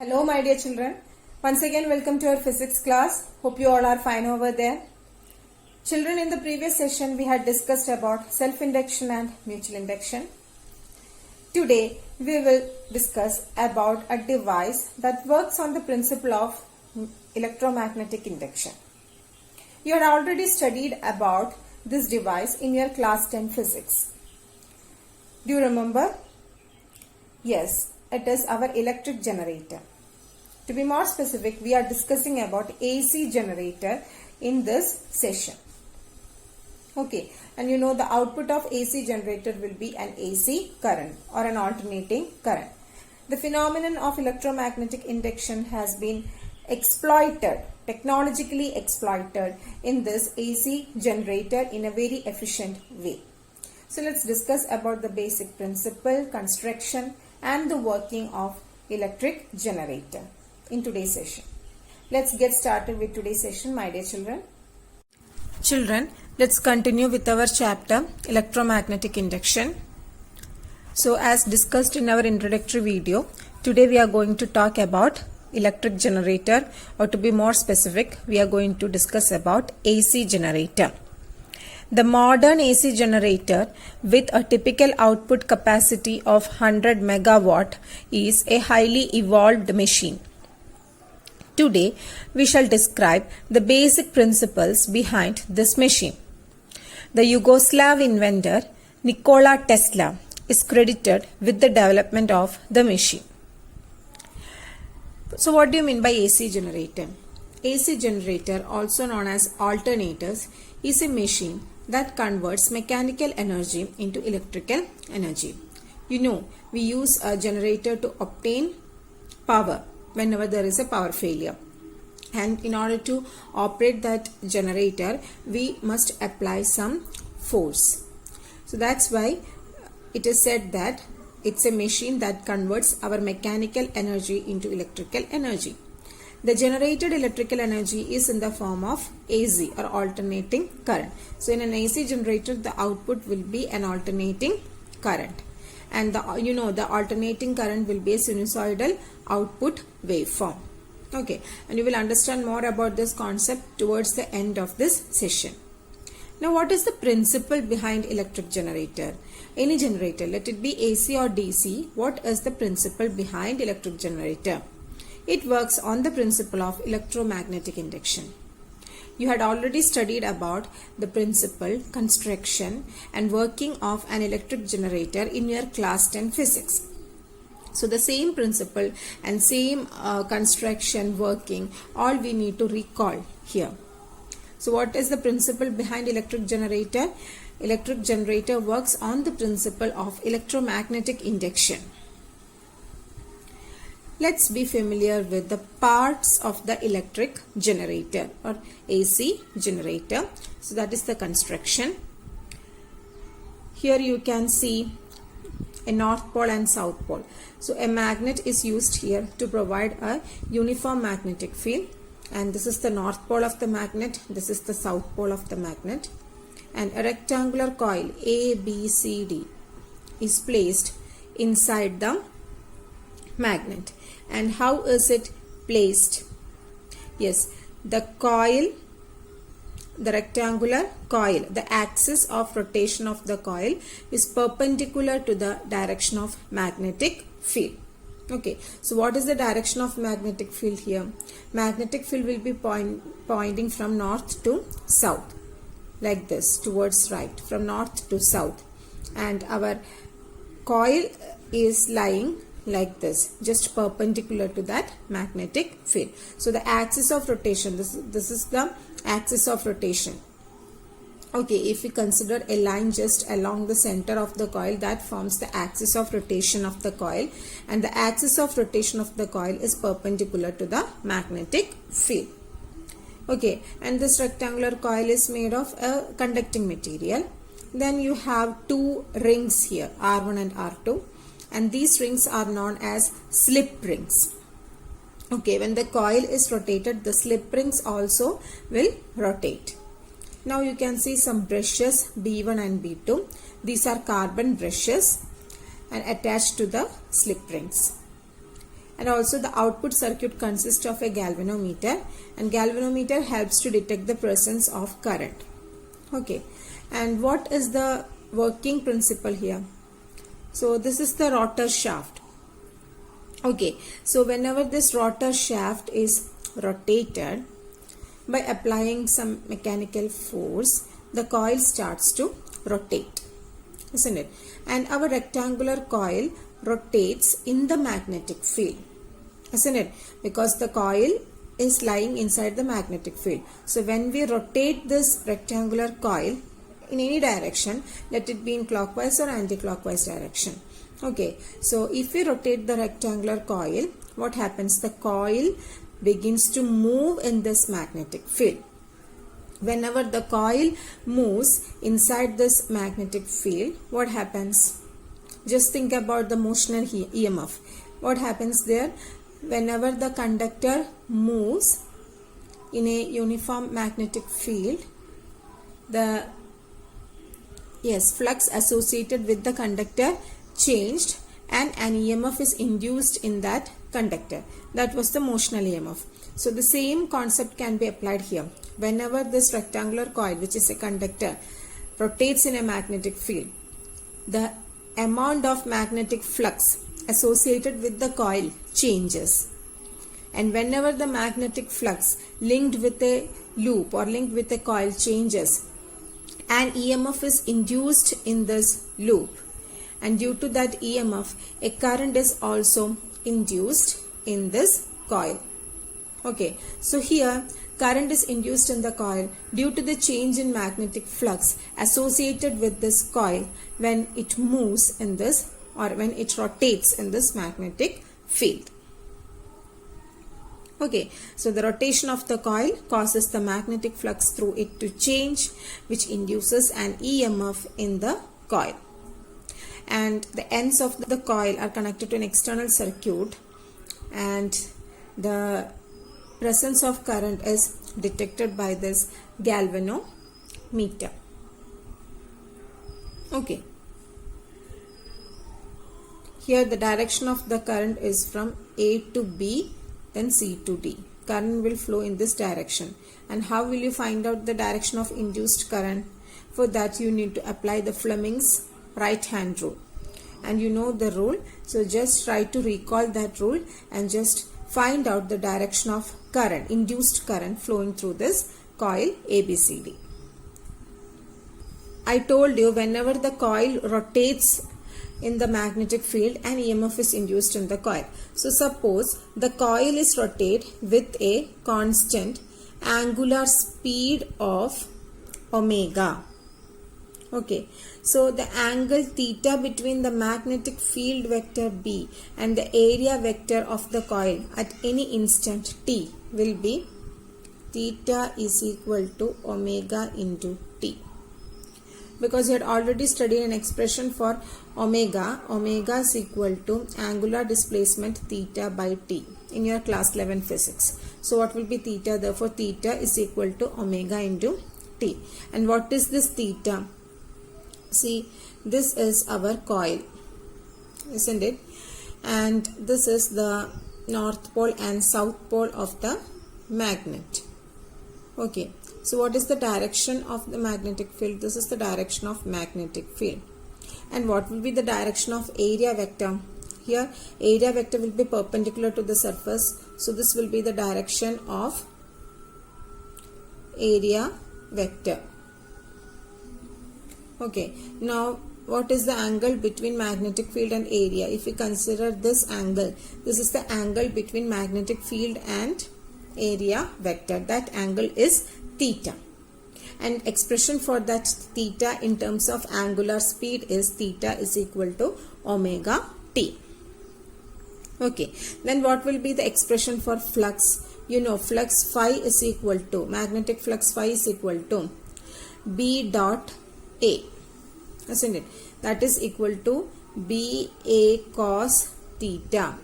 Hello my dear children, once again welcome to our physics class. Hope you all are fine over there. Children, in the previous session we had discussed about self-induction and mutual induction. Today we will discuss about a device that works on the principle of electromagnetic induction. You had already studied about this device in your class 10 physics. Do you remember? Yes. It is our electric generator. To be more specific, we are discussing about AC generator in this session. Okay, and you know the output of AC generator will be an AC current or an alternating current. The phenomenon of electromagnetic induction has been exploited, technologically exploited in this AC generator in a very efficient way. So let's discuss about the basic principle, construction, and the working of electric generator in today's session. Let's get started with today's session, my dear children. Children, let's continue with our chapter electromagnetic induction. So as discussed in our introductory video, today we are going to talk about electric generator, or to be more specific, we are going to discuss about AC generator. The modern AC generator with a typical output capacity of 100 megawatt is a highly evolved machine. Today, we shall describe the basic principles behind this machine. The Yugoslav inventor Nikola Tesla is credited with the development of the machine. So what do you mean by AC generator? AC generator, also known as alternators, is a machine that converts mechanical energy into electrical energy. You know, we use a generator to obtain power whenever there is a power failure. And in order to operate that generator, we must apply some force. So that's why it is said that it's a machine that converts our mechanical energy into electrical energy. The generated electrical energy is in the form of AC or alternating current. So in an AC generator, the output will be an alternating current. And the alternating current will be a sinusoidal output waveform. Okay, and you will understand more about this concept towards the end of this session. Now, what is the principle behind electric generator? Any generator, let it be AC or DC, what is the principle behind electric generator? It works on the principle of electromagnetic induction. You had already studied about the principle, construction, and working of an electric generator in your class 10 physics. So the same principle and same construction, working, all we need to recall here. So what is the principle behind electric generator? Electric generator works on the principle of electromagnetic induction. Let's be familiar with the parts of the electric generator or AC generator. So that is the construction. Here you can see a north pole and south pole. So a magnet is used here to provide a uniform magnetic field. And this is the north pole of the magnet. This is the south pole of the magnet. And a rectangular coil ABCD is placed inside the magnet. And how is it placed? Yes, the coil, the rectangular coil, the axis of rotation of the coil is perpendicular to the direction of magnetic field. Okay, so what is the direction of magnetic field here? Magnetic field will be pointing from north to south, like this, towards right, from north to south. And our coil is lying like this, just perpendicular to that magnetic field. So the axis of rotation, this is the axis of rotation. Okay, if we consider a line just along the center of the coil, that forms the axis of rotation of the coil, and the axis of rotation of the coil is perpendicular to the magnetic field. Okay, and this rectangular coil is made of a conducting material. Then you have two rings here, R1 and R2. And these rings are known as slip rings. Okay, when the coil is rotated, the slip rings also will rotate. Now you can see some brushes B1 and B2. These are carbon brushes and attached to the slip rings. And also the output circuit consists of a galvanometer, and galvanometer helps to detect the presence of current. Okay, and what is the working principle here? So this is the rotor shaft. Okay, so whenever this rotor shaft is rotated, by applying some mechanical force, the coil starts to rotate, isn't it? And our rectangular coil rotates in the magnetic field, isn't it? Because the coil is lying inside the magnetic field. So when we rotate this rectangular coil in any direction, let it be in clockwise or anti-clockwise direction. Okay, so if we rotate the rectangular coil, what happens? The coil begins to move in this magnetic field. Whenever the coil moves inside this magnetic field, what happens? Just think about the motional EMF. What happens there? Whenever the conductor moves in a uniform magnetic field, the flux associated with the conductor changed and an EMF is induced in that conductor. That was the motional EMF. So the same concept can be applied here. Whenever this rectangular coil, which is a conductor, rotates in a magnetic field, the amount of magnetic flux associated with the coil changes. And whenever the magnetic flux linked with a loop or linked with a coil changes, an EMF is induced in this loop. And due to that EMF, a current is also induced in this coil. Okay, so here current is induced in the coil due to the change in magnetic flux associated with this coil when it moves in this, or when it rotates in this magnetic field. Okay, so the rotation of the coil causes the magnetic flux through it to change, which induces an EMF in the coil. And the ends of the coil are connected to an external circuit, and the presence of current is detected by this galvanometer. Okay. Here the direction of the current is from A to B, then C to D. Current will flow in this direction. And how will you find out the direction of induced current? For that you need to apply the Fleming's right hand rule, and you know the rule. So just try to recall that rule and just find out the direction of current, induced current flowing through this coil ABCD. I told you whenever the coil rotates in the magnetic field, an EMF is induced in the coil. So suppose the coil is rotated with a constant angular speed of omega. Okay, so the angle theta between the magnetic field vector B and the area vector of the coil at any instant t will be theta is equal to omega into t. Because you had already studied an expression for omega. Omega is equal to angular displacement theta by t in your class 11 physics. So what will be theta? Therefore theta is equal to omega into t. And what is this theta? See, this is our coil, isn't it? And this is the north pole and south pole of the magnet. Okay, so what is the direction of the magnetic field? This is the direction of magnetic field. And what will be the direction of area vector? Here area vector will be perpendicular to the surface, so this will be the direction of area vector. Okay, now what is the angle between magnetic field and area? If we consider this angle, this is the angle between magnetic field and area vector. That angle is theta. And expression for that theta in terms of angular speed is theta is equal to omega t. Okay, then what will be the expression for flux? You know, flux phi is equal to, magnetic flux phi is equal to B dot A, isn't it? That is equal to BA cos theta.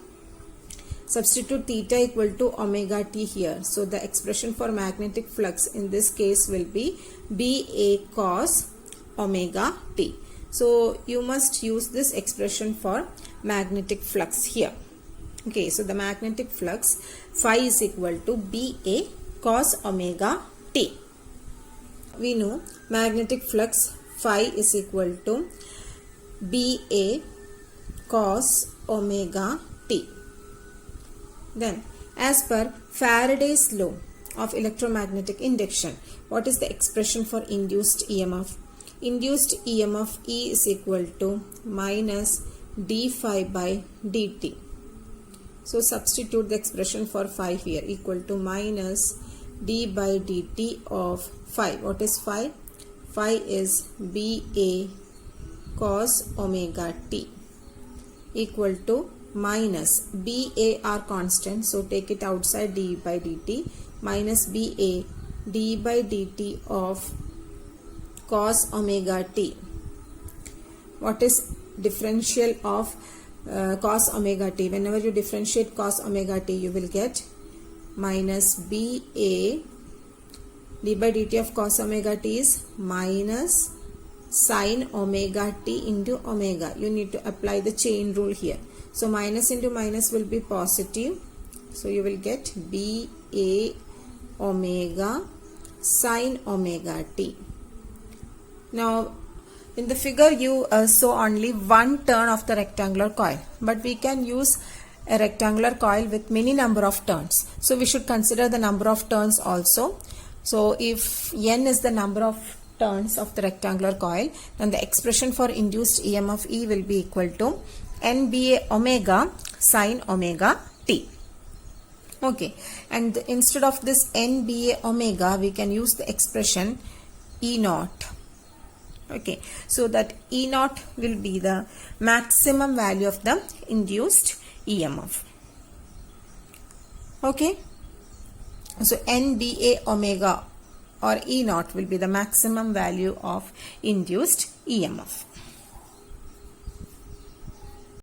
Substitute theta equal to omega t here. So the expression for magnetic flux in this case will be BA cos omega t. So you must use this expression for magnetic flux here. Okay, so the magnetic flux phi is equal to BA cos omega t. We know magnetic flux phi is equal to BA cos omega t. Then, as per Faraday's law of electromagnetic induction, what is the expression for induced EMF? Induced EMF E is equal to minus d phi by dt. So substitute the expression for phi here, equal to minus d by dt of phi. What is phi? Phi is BA cos omega t, equal to minus BA are constant, so take it outside, d by dt, minus BA d by dt of cos omega t. What is differential of cos omega t? Whenever you differentiate cos omega t, you will get minus BA d by dt of cos omega t is minus sin omega t into omega. You need to apply the chain rule here. So minus into minus will be positive. So you will get BA omega sin omega t. Now in the figure you saw only one turn of the rectangular coil, but we can use a rectangular coil with many number of turns. So we should consider the number of turns also. So if n is the number of turns of the rectangular coil, then the expression for induced EMF E will be equal to NBA omega sin omega t. Okay, and instead of this NBA omega, we can use the expression E naught. Okay, so that E naught will be the maximum value of the induced EMF. Okay, so NBA omega or E naught will be the maximum value of induced EMF.